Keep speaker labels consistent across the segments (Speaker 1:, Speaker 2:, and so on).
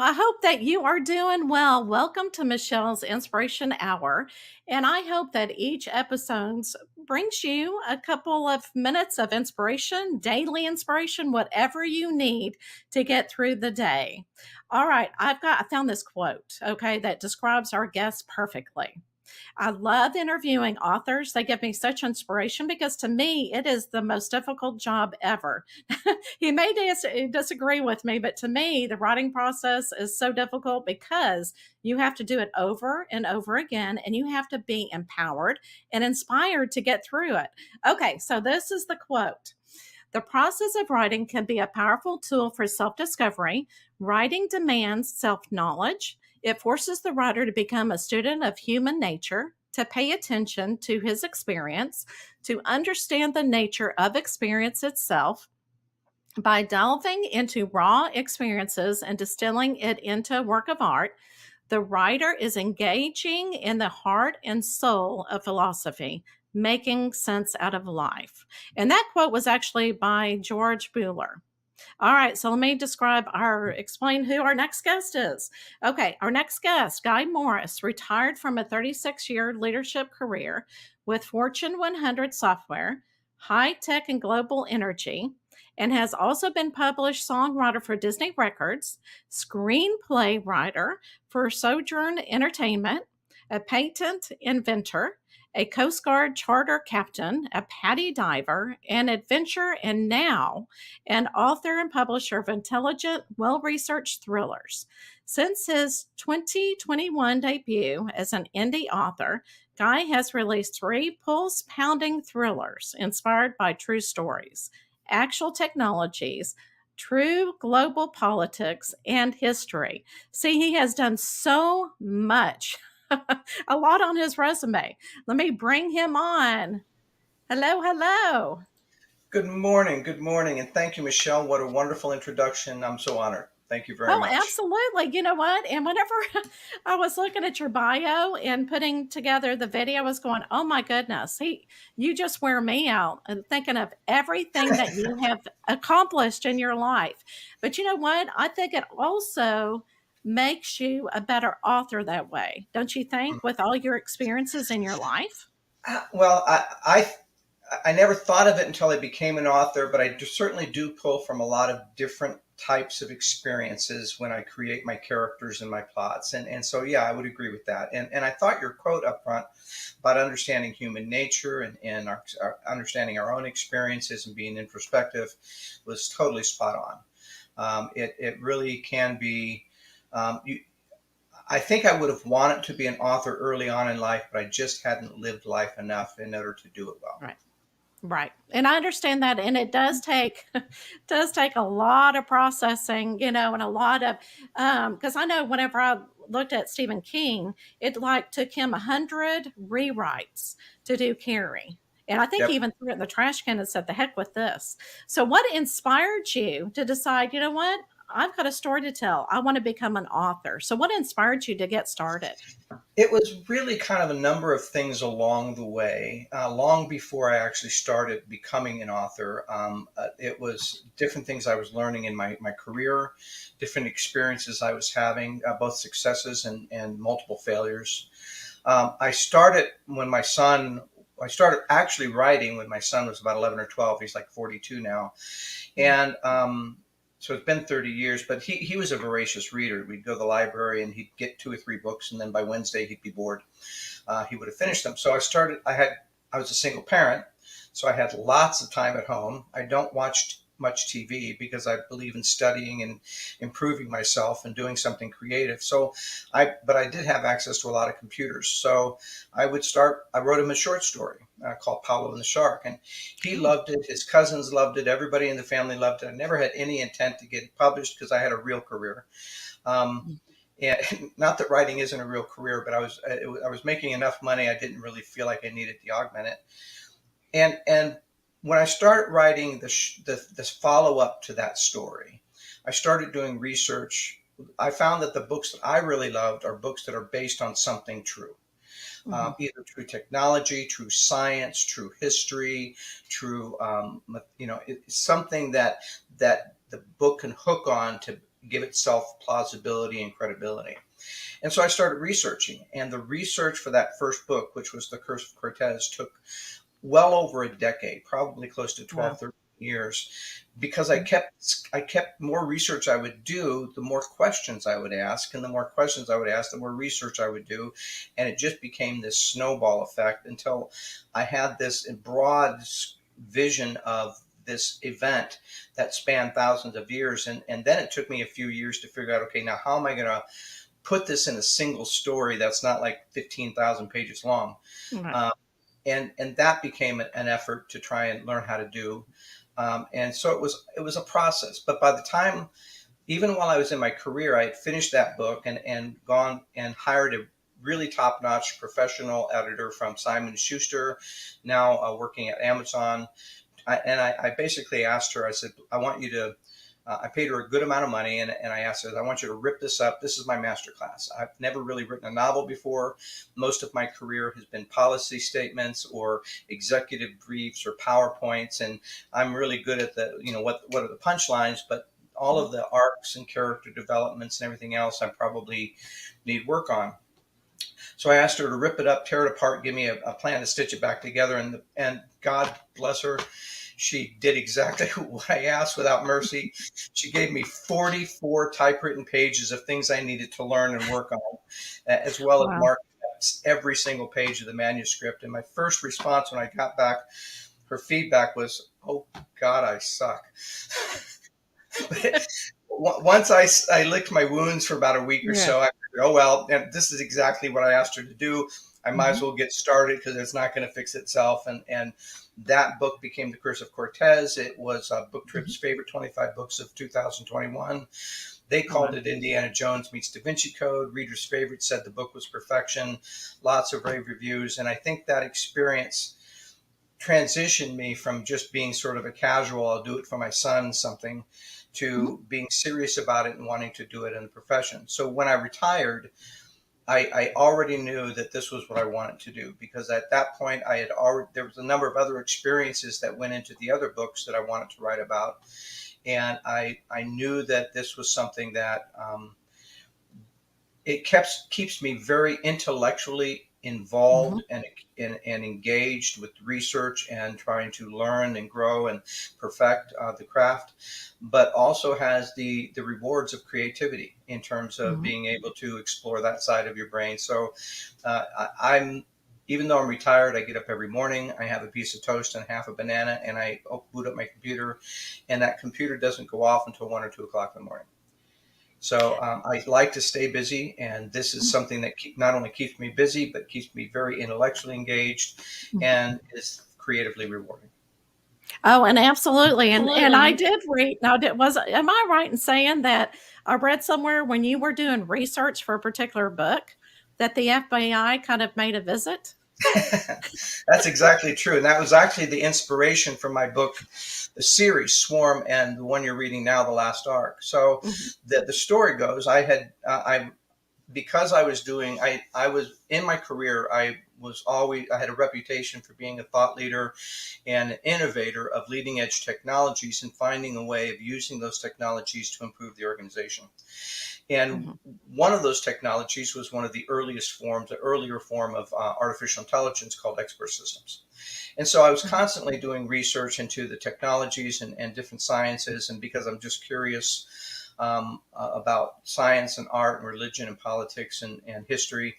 Speaker 1: I hope that you are doing well. Welcome to Michelle's Inspiration Hour. And I hope that each episode brings you a couple of minutes of inspiration, daily inspiration, whatever you need to get through the day. All right, I found this quote, okay, that describes our guest perfectly. I love interviewing authors. They give me such inspiration because to me, it is the most difficult job ever. He may disagree with me, but to me, the writing process is so difficult because you have to do it over and over again, and you have to be empowered and inspired to get through it. Okay, so this is the quote. The process of writing can be a powerful tool for self discovery. Writing demands self knowledge. It forces the writer to become a student of human nature, to pay attention to his experience, to understand the nature of experience itself. By delving into raw experiences and distilling it into a work of art, the writer is engaging in the heart and soul of philosophy, making sense out of life. And that quote was actually by George Buhler. All right, so let me explain who our next guest is. Okay, our next guest, Guy Morris, retired from a 36-year leadership career with Fortune 100 software, high tech and global energy, and has also been published songwriter for Disney Records, screenplay writer for Sojourn Entertainment, a patent inventor, a Coast Guard charter captain, a PADI diver, an adventurer, and now an author and publisher of intelligent, well researched thrillers. Since his 2021 debut as an indie author, Guy has released three pulse pounding thrillers inspired by true stories, actual technologies, true global politics, and history. See, he has done so much, a lot on his resume. Let me bring him on. Hello, hello.
Speaker 2: Good morning, and thank you, Michelle. What a wonderful introduction. I'm so honored. Thank you very
Speaker 1: Oh,
Speaker 2: much.
Speaker 1: absolutely. You know what? And whenever I was looking at your bio and putting together the video, I was going, oh my goodness, you just wear me out and thinking of everything that you have accomplished in your life. But you know what? I think it also makes you a better author that way. Don't you think, with all your experiences in your life?
Speaker 2: Well, I never thought of it until I became an author, but certainly do pull from a lot of different types of experiences when I create my characters and my plots. And so, yeah, I would agree with that. And I thought your quote up front about understanding human nature and our understanding our own experiences and being introspective was totally spot on. It really can be. You, I think I would have wanted to be an author early on in life, but I just hadn't lived life enough in order to do it well.
Speaker 1: Right. Right. And I understand that. And it does take does take a lot of processing, and a lot of because I know whenever I looked at Stephen King, it like took him 100 rewrites to do Carrie. And I think he
Speaker 2: Yep.
Speaker 1: even threw it in the trash can and said, the heck with this. So what inspired you to decide, you know what? I've got a story to tell. I want to become an author. So what inspired you to get started?
Speaker 2: It was really kind of a number of things along the way, long before I actually started becoming an author. It was different things I was learning in my career, different experiences I was having, both successes and multiple failures. I started when my son, I started actually writing when my son was about 11 or 12. He's like 42 now. And so it's been 30 years, but he was a voracious reader. We'd go to the library and he'd get two or three books, and then by Wednesday he'd be bored. He would have finished them. So I was a single parent, so I had lots of time at home. I don't watch much TV because I believe in studying and improving myself and doing something creative. But I did have access to a lot of computers. So I wrote him a short story called Paolo and the Shark. And he loved it. His cousins loved it. Everybody in the family loved it. I never had any intent to get it published because I had a real career. And not that writing isn't a real career, but I was making enough money. I didn't really feel like I needed to augment it. And when I started writing this follow up to that story, I started doing research. I found that the books that I really loved are books that are based on something true, either true technology, true science, true history, true, it's something that the book can hook on give itself plausibility and credibility. And so I started researching, and the research for that first book, which was The Curse of Cortez, took well over a decade, probably close to 12,
Speaker 1: Wow.
Speaker 2: 13 years, because I kept more research I would do, the more questions I would ask, and the more questions I would ask, the more research I would do, and it just became this snowball effect until I had this broad vision of this event that spanned thousands of years, and then it took me a few years to figure out, okay, now how am I going to put this in a single story that's not like 15,000 pages long.
Speaker 1: Right.
Speaker 2: Um, and that became an effort to try and learn how to do. And so it was a process. But by the time, even while I was in my career, I had finished that book and gone and hired a really top-notch professional editor from Simon Schuster, now working at Amazon. I basically asked her, I said, I want you to, I paid her a good amount of money, and I asked her, I want you to rip this up. This is my master class. I've never really written a novel before. Most of my career has been policy statements or executive briefs or PowerPoints, and I'm really good at the, what are the punchlines, but all of the arcs and character developments and everything else I probably need work on. So I asked her to rip it up, tear it apart, give me a plan to stitch it back together, and God bless her, she did exactly what I asked without mercy. She gave me 44 typewritten pages of things I needed to learn and work on, as well as
Speaker 1: Wow.
Speaker 2: mark every single page of the manuscript. And my first response when I got back, her feedback was, "Oh God, I suck." Once I licked my wounds for about a week or
Speaker 1: Yeah.
Speaker 2: so, I figured, oh well, and this is exactly what I asked her to do. I might as
Speaker 1: Hmm.
Speaker 2: well get started because it's not going to fix itself. And that book became The Curse of Cortez. It was Book Trip's
Speaker 1: Hmm.
Speaker 2: favorite 25 books of 2021. They called
Speaker 1: Wow.
Speaker 2: it Indiana Jones meets Da Vinci Code. Readers' favorite said the book was perfection. Lots of rave reviews, and I think that experience transitioned me from just being sort of a casual, I'll do it for my son something,
Speaker 1: Hmm.
Speaker 2: to being serious about it and wanting to do it in the profession. So when I retired, I already knew that this was what I wanted to do, because at that point I had already, there was a number of other experiences that went into the other books that I wanted to write about. And I knew that this was something that it keeps me very intellectually
Speaker 1: Hmm.
Speaker 2: involved and engaged with research and trying to learn and grow and perfect the craft, but also has the rewards of creativity in terms of
Speaker 1: Hmm.
Speaker 2: being able to explore that side of your brain. So I'm even though I'm retired, I get up every morning. I have a piece of toast and half a banana, and I boot up my computer, and that computer doesn't go off until 1 or 2 o'clock in the morning. So I like to stay busy, and this is something that not only keeps me busy, but keeps me very intellectually engaged and is creatively rewarding.
Speaker 1: Oh, and absolutely, and I
Speaker 3: Absolutely.
Speaker 1: did read. Now, am I right in saying that I read somewhere when you were doing research for a particular book that the FBI kind of made a visit?
Speaker 2: That's exactly true. And that was actually the inspiration for my book, the series Swarm, and the one you're reading now, The Last Ark. So
Speaker 1: Mhm.
Speaker 2: the story goes, I because I was doing, I was in my career, I had a reputation for being a thought leader and an innovator of leading edge technologies and finding a way of using those technologies to improve the organization. And
Speaker 1: Mhm.
Speaker 2: one of those technologies was one of the earlier form of artificial intelligence called expert systems. And so I was
Speaker 1: Mhm.
Speaker 2: constantly doing research into the technologies and different sciences. And because I'm just curious about science and art and religion and politics and history.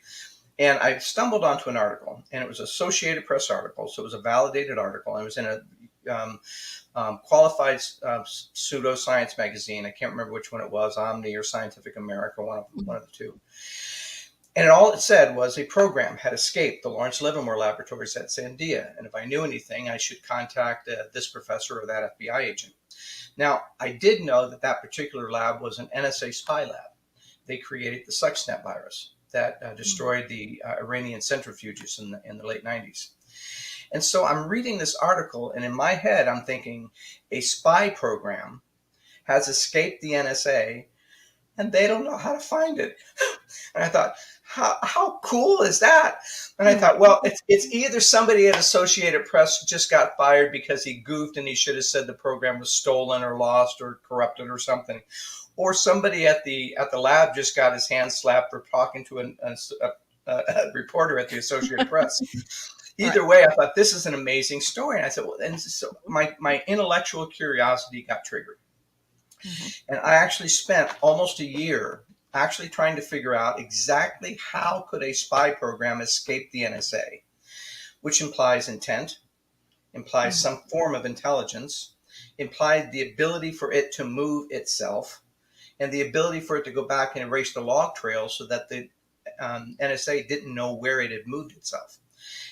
Speaker 2: And I stumbled onto an article, and it was an Associated Press article. So it was a validated article. And it was in a qualified pseudoscience magazine. I can't remember which one it was, Omni or Scientific America, one of the two. And all it said was a program had escaped the Lawrence Livermore laboratories at Sandia. And if I knew anything, I should contact this professor or that FBI agent. Now, I did know that that particular lab was an NSA spy lab. They created the Stuxnet virus that
Speaker 1: Mhm.
Speaker 2: destroyed the Iranian centrifuges in the late 90s. And so I'm reading this article, and in my head, I'm thinking a spy program has escaped the NSA, and they don't know how to find it. And I thought, how cool is that? And I thought,
Speaker 1: Right.
Speaker 2: well, it's either somebody at Associated Press just got fired because he goofed and he should have said the program was stolen or lost or corrupted or something, or somebody at the lab just got his hand slapped for talking to a reporter at the Associated Press.
Speaker 1: Right.
Speaker 2: Either way, I thought this is an amazing story, and I said, well, and so my intellectual curiosity got triggered,
Speaker 1: Mhm.
Speaker 2: and I actually spent almost a year actually trying to figure out exactly how could a spy program escape the NSA, which implies intent, implies
Speaker 1: Mhm.
Speaker 2: some form of intelligence, implied the ability for it to move itself, and the ability for it to go back and erase the log trail so that the NSA didn't know where it had moved itself.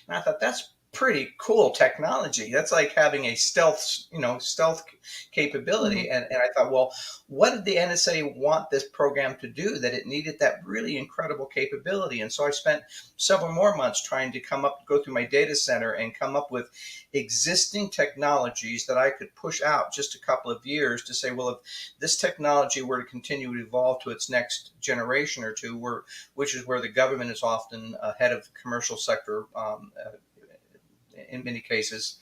Speaker 2: And I thought that's pretty cool technology. That's like having a stealth
Speaker 1: Mhm.
Speaker 2: capability. And I thought, well, what did the NSA want this program to do that it needed that really incredible capability? And so I spent several more months trying to go through my data center and come up with existing technologies that I could push out just a couple of years to say, well, if this technology were to continue to evolve to its next generation or two, which is where the government is often ahead of the commercial sector in many cases.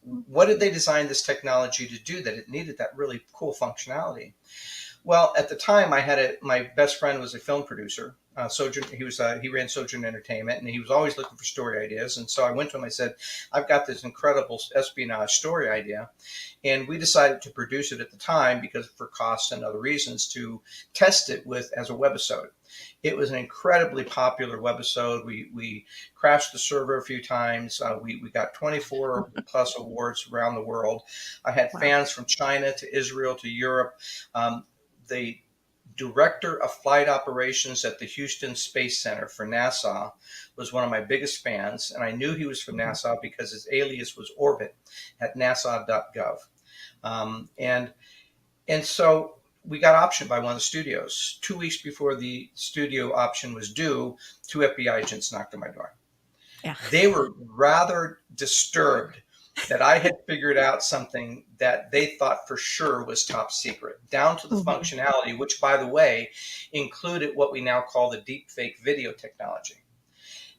Speaker 2: What did they design this technology to do that it needed that really cool functionality? Well, at the time, my best friend was a film producer. Sojourn, he ran Sojourn Entertainment, and he was always looking for story ideas. And so I went to him. I said, "I've got this incredible espionage story idea," and we decided to produce it at the time because for costs and other reasons to test it with as a webisode. It was an incredibly popular webisode. We crashed the server a few times. We got 24 plus awards around the world. I had
Speaker 1: Wow.
Speaker 2: fans from China to Israel to Europe. The director of flight operations at the Houston Space Center for NASA was one of my biggest fans, and I knew he was from
Speaker 1: Mhm.
Speaker 2: NASA because his alias was Orbit at nasa.gov. And so we got optioned by one of the studios. 2 weeks before the studio option was due, two FBI agents knocked on my door.
Speaker 1: Yeah.
Speaker 2: They were rather disturbed that I had figured out something that they thought for sure was top secret, down to the
Speaker 1: Mhm.
Speaker 2: functionality, which, by the way, included what we now call the deep fake video technology.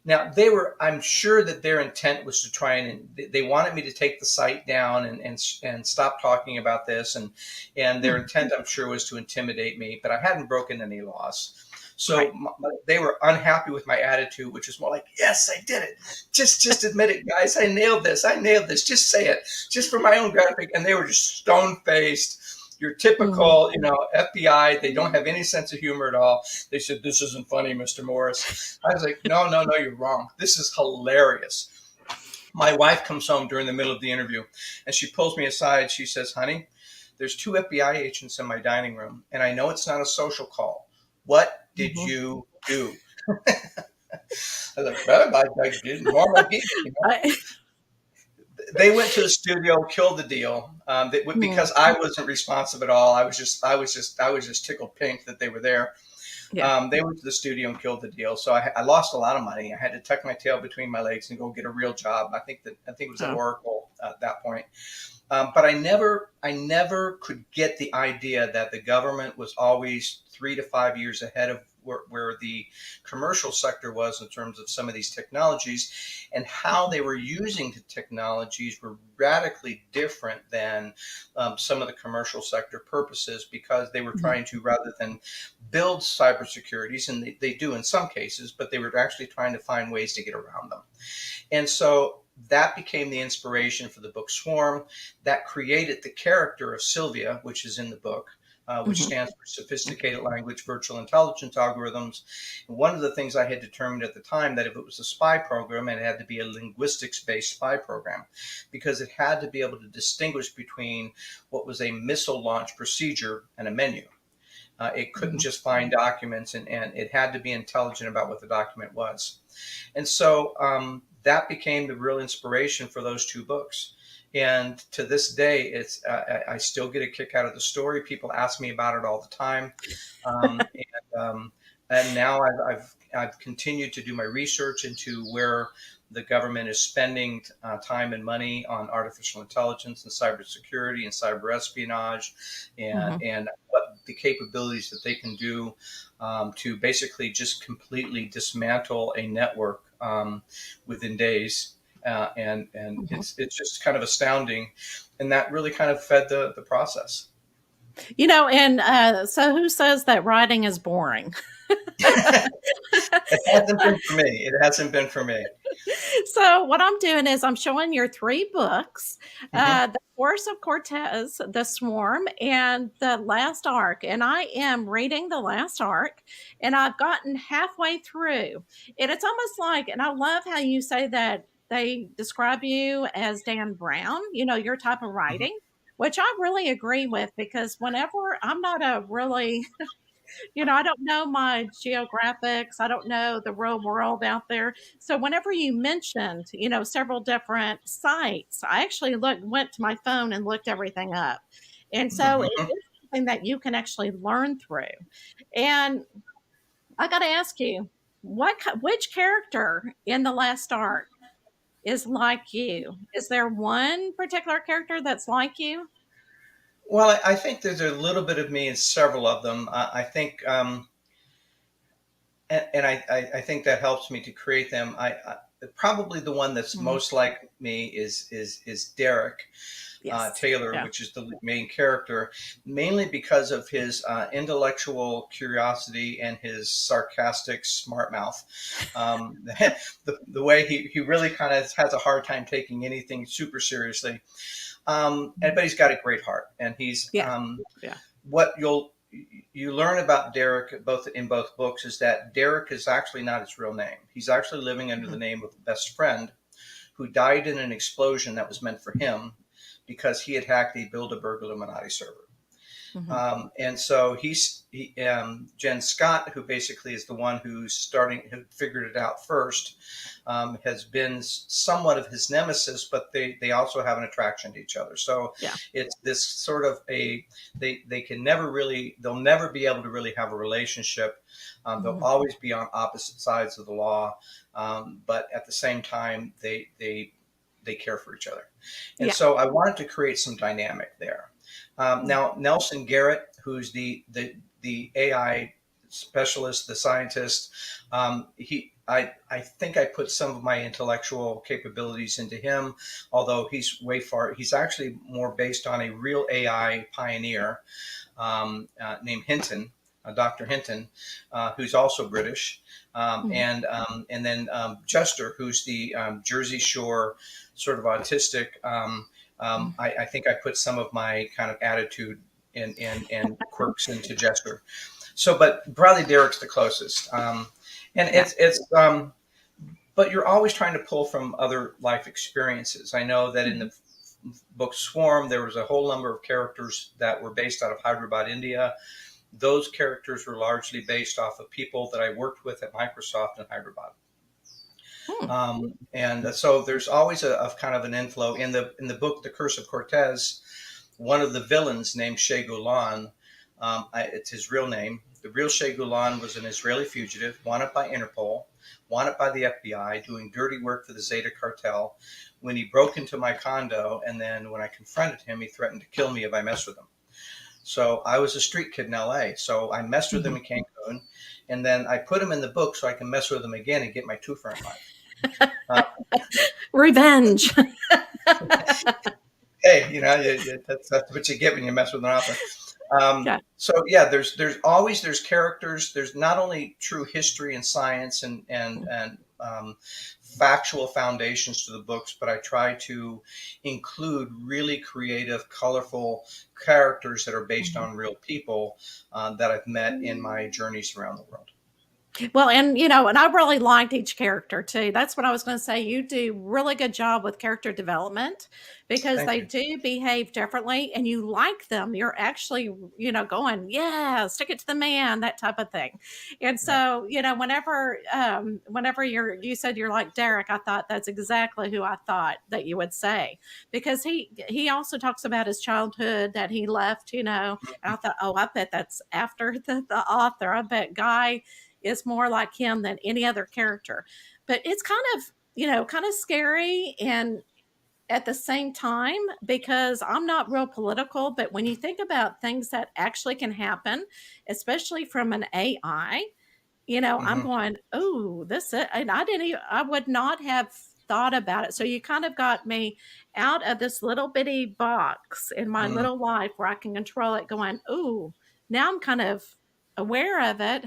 Speaker 2: Now, I'm sure that their intent was to try and they wanted me to take the site down and stop talking about this. And their
Speaker 1: Mhm.
Speaker 2: intent, I'm sure, was to intimidate me, but I hadn't broken any laws.
Speaker 1: Right.
Speaker 2: So they were unhappy with my attitude, which was more like, yes, I did it. Just admit it, guys. I nailed this. I nailed this. Just say it, just for my own gratification. And they were just stone faced. Your
Speaker 1: Mhm.
Speaker 2: typical, FBI. They don't have any sense of humor at all. They said, "This isn't funny, Mr. Morris." I was like, "No, no, no, you're wrong. This is hilarious." My wife comes home during the middle of the interview and she pulls me aside. She says, "Honey, there's two FBI agents in my dining room, and I know it's not a social call. What did
Speaker 1: Mhm.
Speaker 2: you do?" I was like, "Well, I did normal geek.
Speaker 1: I
Speaker 2: They went to the studio, killed the deal.
Speaker 1: Mhm.
Speaker 2: Because I wasn't responsive at all. I was just tickled pink that they were there.
Speaker 1: Yeah.
Speaker 2: They went to the studio and killed the deal. So I lost a lot of money. I had to tuck my tail between my legs and go get a real job. I think it was at
Speaker 1: Oh.
Speaker 2: Oracle at that point. But I never could get the idea that the government was always 3 to 5 years ahead of where the commercial sector was in terms of some of these technologies, and how they were using the technologies were radically different than some of the commercial sector purposes, because they were
Speaker 1: Mhm.
Speaker 2: trying to, rather than build cybersecurities, and they do in some cases, but they were actually trying to find ways to get around them. And so that became the inspiration for the book Swarm. That created the character of Sylvia, which is in the book, which
Speaker 1: Mhm.
Speaker 2: stands for Sophisticated Language Virtual Intelligence Algorithms. And one of the things I had determined at the time, that if it was a spy program, it had to be a linguistics-based spy program, because it had to be able to distinguish between what was a missile launch procedure and a menu. It couldn't
Speaker 1: Mhm.
Speaker 2: just find documents, and it had to be intelligent about what the document was. And so that became the real inspiration for those two books. And to this day, I still get a kick out of the story. People ask me about it all the time, and now I've continued to do my research into where the government is spending time and money on artificial intelligence and cybersecurity and cyber espionage, and
Speaker 1: Mhm.
Speaker 2: and what the capabilities that they can do to basically just completely dismantle a network within days. And
Speaker 1: Mhm.
Speaker 2: it's just kind of astounding, and that really kind of fed the process.
Speaker 1: And so who says that writing is boring?
Speaker 2: It hasn't been for me. It hasn't been for me.
Speaker 1: So what I'm doing is I'm showing your three books,
Speaker 2: Hmm.
Speaker 1: The Force of Cortez, The Swarm, and The Last Ark. And I am reading The Last Ark, and I've gotten halfway through. And it's almost like, and I love how you say that they describe you as Dan Brown, your type of
Speaker 2: Hmm.
Speaker 1: writing, which I really agree with, because whenever I'm not a really I don't know my geographics. I don't know the real world out there. So whenever you mentioned, several different sites, I actually went to my phone and looked everything up. And so it
Speaker 2: Hmm.
Speaker 1: is something that you can actually learn through. And I got to ask you, which character in the last arc is like you? Is there one particular character that's like you?
Speaker 2: Well, I think there's a little bit of me in several of them. I think, and I think that helps me to create them. Probably the one that's
Speaker 1: Mhm.
Speaker 2: most like me is Derek
Speaker 1: Yes.
Speaker 2: Taylor,
Speaker 1: Yeah.
Speaker 2: which is the main character, mainly because of his intellectual curiosity and his sarcastic smart mouth. The way he really kind of has a hard time taking anything super seriously. But he's got a great heart, and he's
Speaker 1: Yeah. Yeah.
Speaker 2: what you learn about Derek both in both books is that Derek is actually not his real name. He's actually living under the
Speaker 1: Mhm.
Speaker 2: name of a best friend who died in an explosion that was meant for him because he had hacked a Bilderberg Illuminati server.
Speaker 1: Mhm.
Speaker 2: And so Jen Scott, who basically is the one who figured it out first, has been somewhat of his nemesis, but they also have an attraction to each other. So
Speaker 1: Yeah.
Speaker 2: it's this sort of they can never really, they'll never be able to really have a relationship. They'll
Speaker 1: Mhm.
Speaker 2: always be on opposite sides of the law, but at the same time, they care for each other. And
Speaker 1: Yeah.
Speaker 2: so I wanted to create some dynamic there.
Speaker 1: Mm.
Speaker 2: Now, Nelson Garrett, who's the AI specialist, the scientist, I think I put some of my intellectual capabilities into him, although he's way far. He's actually more based on a real AI pioneer named Hinton, Dr. Hinton, who's also British,
Speaker 1: Mhm.
Speaker 2: and then Chester, who's the Jersey Shore sort of autistic.
Speaker 1: Mhm.
Speaker 2: I think I put some of my kind of attitude and quirks into Jester. So, but Bradley Derrick's the closest, and
Speaker 1: Yeah.
Speaker 2: but you're always trying to pull from other life experiences. I know that in
Speaker 1: Mhm.
Speaker 2: the book Swarm, there was a whole number of characters that were based out of Hyderabad, India. Those characters were largely based off of people that I worked with at Microsoft in Hyderabad.
Speaker 1: Hmm.
Speaker 2: And so there's always a kind of an inflow in the book The Curse of Cortez. One of the villains named Shea Gulan, it's his real name. The real Shea Gulan was an Israeli fugitive wanted by Interpol, wanted by the FBI, doing dirty work for the Zeta cartel. When he broke into my condo, and then when I confronted him, he threatened to kill me if I messed with him. So I was a street kid in LA. So I messed with him
Speaker 1: Mhm.
Speaker 2: in Cancun, and then I put him in the book so I can mess with him again and get my twofer in life. Uh,
Speaker 1: Revenge.
Speaker 2: hey, that's what you get when you mess with an author.
Speaker 1: Yeah.
Speaker 2: So yeah, there's always there's characters. There's not only true history and science and factual foundations to the books, but I try to include really creative, colorful characters that are based
Speaker 1: Mhm.
Speaker 2: on real people that I've met in my journeys around the world.
Speaker 1: Well, and and I really liked each character too. That's what I was going to say. You do really good job with character development because
Speaker 2: Thank
Speaker 1: they
Speaker 2: you.
Speaker 1: do behave differently and you like them. You're actually, going, yeah, stick it to the man, that type of thing. And
Speaker 2: Yeah.
Speaker 1: so, whenever you said you're like Derek, I thought that's exactly who I thought that you would say because he also talks about his childhood that he left, and I thought, oh, I bet that's after the author. I bet Guy is more like him than any other character. But it's kind of scary and at the same time because I'm not real political, but when you think about things that actually can happen, especially from an AI, I'm
Speaker 2: Hmm.
Speaker 1: going, oh, and I didn't even, I would not have. thought about it. So you kind of got me out of this little bitty box in my
Speaker 2: Mm.
Speaker 1: little life where I can control it, going, ooh, now I'm kind of aware of it.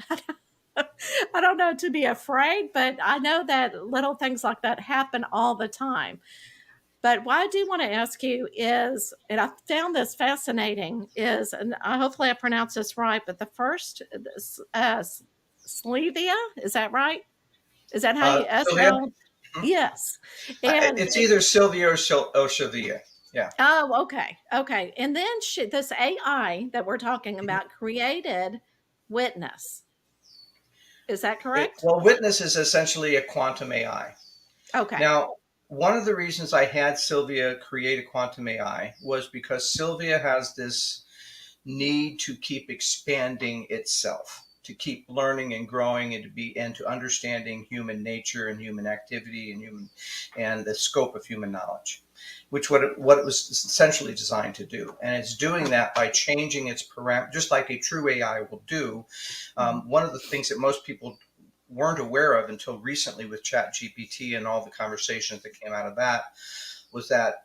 Speaker 1: I don't know to be afraid, but I know that little things like that happen all the time. But what I do want to ask you is, and I found this fascinating, is, and hopefully I pronounce this right, but the first, Slevia, is that right? Is that how you
Speaker 2: Sylvia?
Speaker 1: SL?
Speaker 2: Mhm.
Speaker 1: Yes. And
Speaker 2: It's either Sylvia or Sylvia. Yeah.
Speaker 1: oh, okay. Okay. And then this AI that we're talking
Speaker 2: Mhm.
Speaker 1: about created Witness. Is that correct?
Speaker 2: Well, Witness is essentially a quantum AI.
Speaker 1: Okay.
Speaker 2: Now, one of the reasons I had Sylvia create a quantum AI was because Sylvia has this need to keep expanding itself, to keep learning and growing, and to understanding human nature and human activity and the scope of human knowledge, which what it was essentially designed to do. And it's doing that by changing its parameters, just like a true AI will do.
Speaker 1: Mhm.
Speaker 2: One of the things that most people weren't aware of until recently with Chat GPT and all the conversations that came out of that was that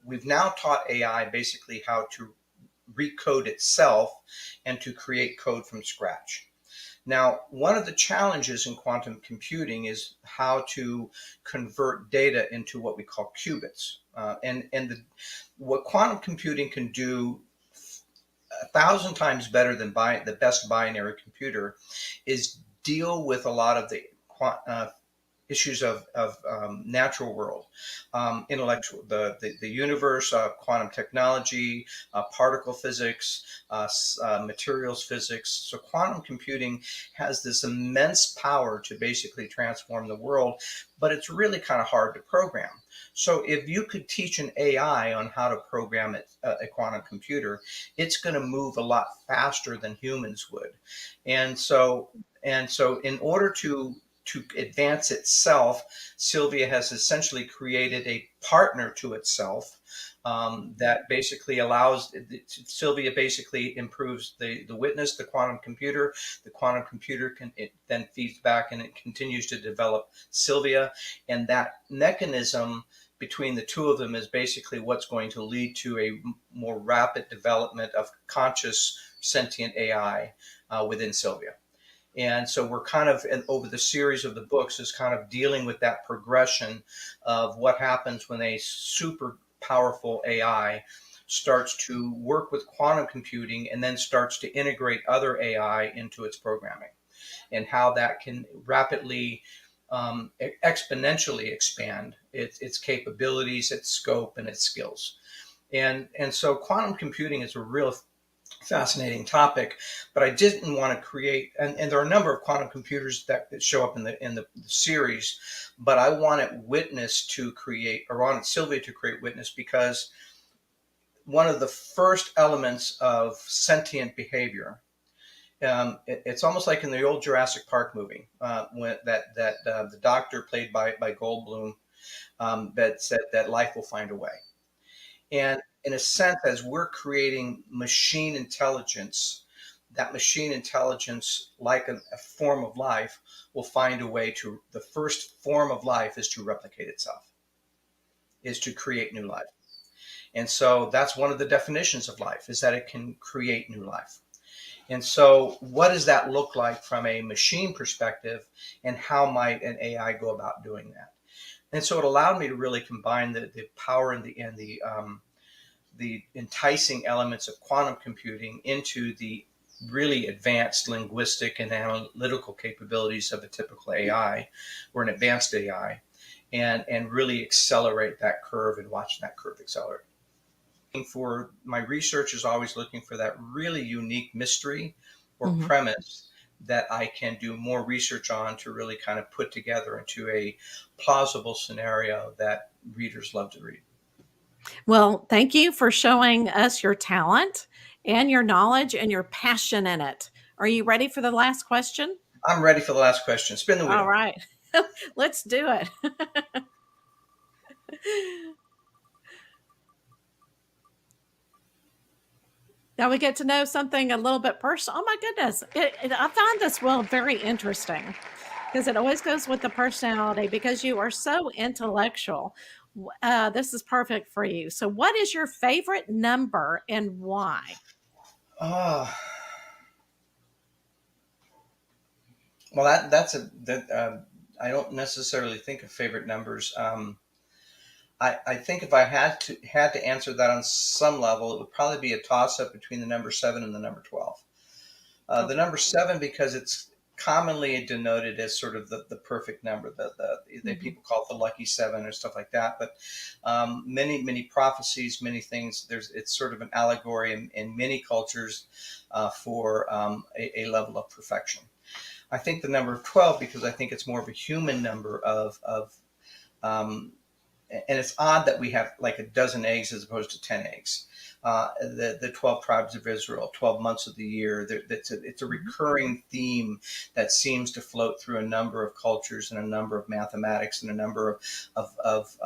Speaker 2: we've now taught AI basically how to recode itself and to create code from scratch. Now, one of the challenges in quantum computing is how to convert data into what we call qubits. What quantum computing can do 1,000 times better than the best binary computer is deal with a lot of the issues of natural world, intellectual, the universe, quantum technology, particle physics, materials physics. So quantum computing has this immense power to basically transform the world, but it's really kind of hard to program. So if you could teach an AI on how to program a quantum computer, it's going to move a lot faster than humans would. And so in order to advance itself, Sylvia has essentially created a partner to itself that basically allows Sylvia basically improves the witness, the quantum computer. The quantum computer it then feeds back and it continues to develop Sylvia, and that mechanism between the two of them is basically what's going to lead to a more rapid development of conscious sentient AI within Sylvia. And so we're kind of, over the series of the books, is kind of dealing with that progression of what happens when a super powerful AI starts to work with quantum computing and then starts to integrate other AI into its programming, and how that can rapidly, exponentially expand its capabilities, its scope, and its skills. And so quantum computing is a real fascinating topic, but I didn't want to create, and there are a number of quantum computers that show up in the series, but I wanted Witness to create, or wanted Sylvia to create Witness, because one of the first elements of sentient behavior, it's almost like in the old Jurassic Park movie, when the doctor played by Goldblum, that said that life will find a way. And in a sense, as we're creating machine intelligence, that machine intelligence, like a form of life, will find a way to, the first form of life is to replicate itself, is to create new life. And so that's one of the definitions of life, is that it can create new life. And so what does that look like from a machine perspective, and how might an AI go about doing that? And so it allowed me to really combine the power and the enticing elements of quantum computing into the really advanced linguistic and analytical capabilities of a typical AI or an advanced AI, and really accelerate that curve and watch that curve accelerate. For my research is always looking for that really unique mystery or
Speaker 1: Mhm.
Speaker 2: premise that I can do more research on to really kind of put together into a plausible scenario that readers love to read.
Speaker 1: Well, thank you for showing us your talent and your knowledge and your passion in it. Are you ready for the last question?
Speaker 2: I'm ready for the last question. Spin the
Speaker 1: All
Speaker 2: wheel.
Speaker 1: right. Let's do it. Now we get to know something a little bit personal. Oh my goodness. I find this world very interesting. because it always goes with the personality because you are so intellectual. This is perfect for you. So, what is your favorite number and why?
Speaker 2: Oh, well, that's a that I don't necessarily think of favorite numbers. I think if I had to answer that on some level, it would probably be a toss up between the number 7 and the number 12. The
Speaker 1: Okay.
Speaker 2: number 7 because it's commonly denoted as sort of the perfect number. The
Speaker 1: Mhm.
Speaker 2: people call it the lucky 7 or stuff like that. But many prophecies, many things. It's sort of an allegory in many cultures for a level of perfection. I think the number 12 because I think it's more of a human number of um, and it's odd that we have like a dozen eggs as opposed to 10 eggs. The 12 tribes of Israel, 12 months of the year. It's a
Speaker 1: Mhm.
Speaker 2: recurring theme that seems to float through a number of cultures and a number of mathematics and a number of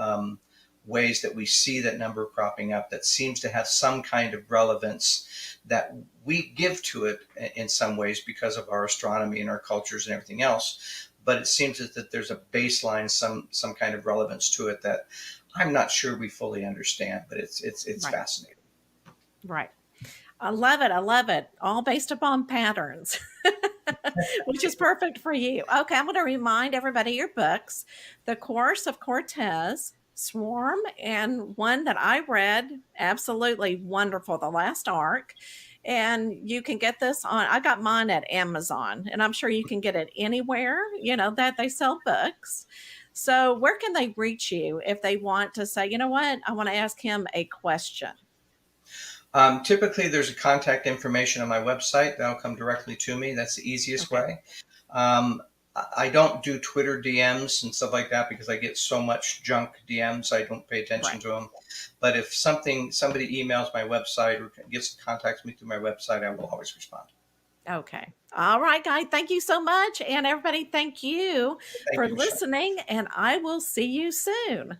Speaker 2: ways that we see that number cropping up that seems to have some kind of relevance that we give to it in some ways because of our astronomy and our cultures and everything else, but it seems that there's a baseline, some kind of relevance to it that I'm not sure we fully understand, but it's
Speaker 1: Right.
Speaker 2: fascinating.
Speaker 1: Right. I love it. I love it. All based upon patterns, which is perfect for you. Okay, I'm going to remind everybody your books The Course of Cortez, Swarm, and one that I read, absolutely wonderful, The Last Ark. And you can get this on, I got mine at Amazon, and I'm sure you can get it anywhere, that they sell books. So, where can they reach you if they want to say, you know what, I want to ask him a question?
Speaker 2: Typically, there's a contact information on my website that'll come directly to me. That's the easiest
Speaker 1: Okay.
Speaker 2: way. Um, I don't do Twitter DMs and stuff like that because I get so much junk DMs. I don't pay attention
Speaker 1: Right.
Speaker 2: to them. But if somebody emails my website or contacts me through my website, I will always respond.
Speaker 1: Okay. All right, guys. Thank you so much. And everybody, thank you
Speaker 2: Thank
Speaker 1: for
Speaker 2: you, Michelle.
Speaker 1: listening. And I will see you soon.